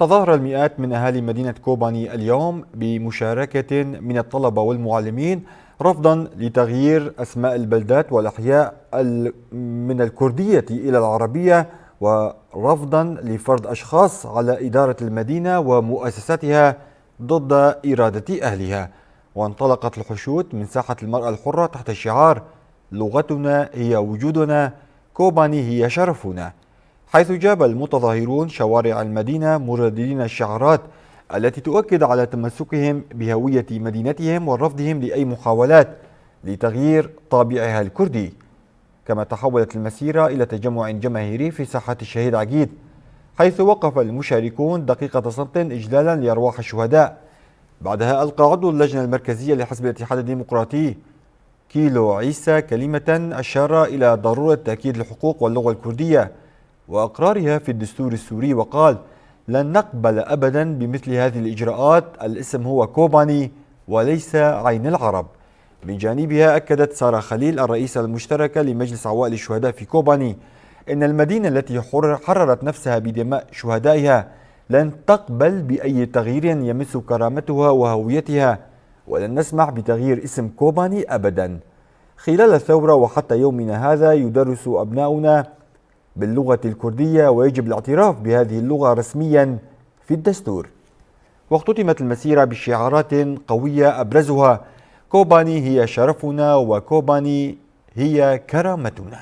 تظاهر المئات من أهالي مدينة كوباني اليوم بمشاركة من الطلبة والمعلمين رفضا لتغيير أسماء البلدات والأحياء من الكردية إلى العربية، ورفضا لفرض أشخاص على إدارة المدينة ومؤسساتها ضد إرادة أهلها. وانطلقت الحشود من ساحة المرأة الحرة تحت شعار لغتنا هي وجودنا، كوباني هي شرفنا، حيث جاب المتظاهرون شوارع المدينة مرددين الشعارات التي تؤكد على تمسكهم بهوية مدينتهم ورفضهم لأي محاولات لتغيير طابعها الكردي. كما تحولت المسيرة إلى تجمع جماهيري في ساحة الشهيد عقيد، حيث وقف المشاركون دقيقة صمت إجلالا لأرواح الشهداء. بعدها ألقى عضو اللجنة المركزية لحزب الاتحاد الديمقراطي كيلو عيسى كلمة أشار إلى ضرورة تأكيد الحقوق واللغة الكردية وأقرارها في الدستور السوري، وقال: لن نقبل أبدا بمثل هذه الإجراءات، الاسم هو كوباني وليس عين العرب. من جانبها أكدت سارة خليل الرئيسة المشتركة لمجلس عوائل الشهداء في كوباني إن المدينة التي حررت نفسها بدماء شهدائها لن تقبل بأي تغيير يمس كرامتها وهويتها، ولن نسمح بتغيير اسم كوباني أبدا. خلال الثورة وحتى يومنا هذا يدرس أبناؤنا باللغة الكردية، ويجب الاعتراف بهذه اللغة رسميا في الدستور. واختتمت المسيرة بشعارات قوية أبرزها: كوباني هي شرفنا، وكوباني هي كرامتنا.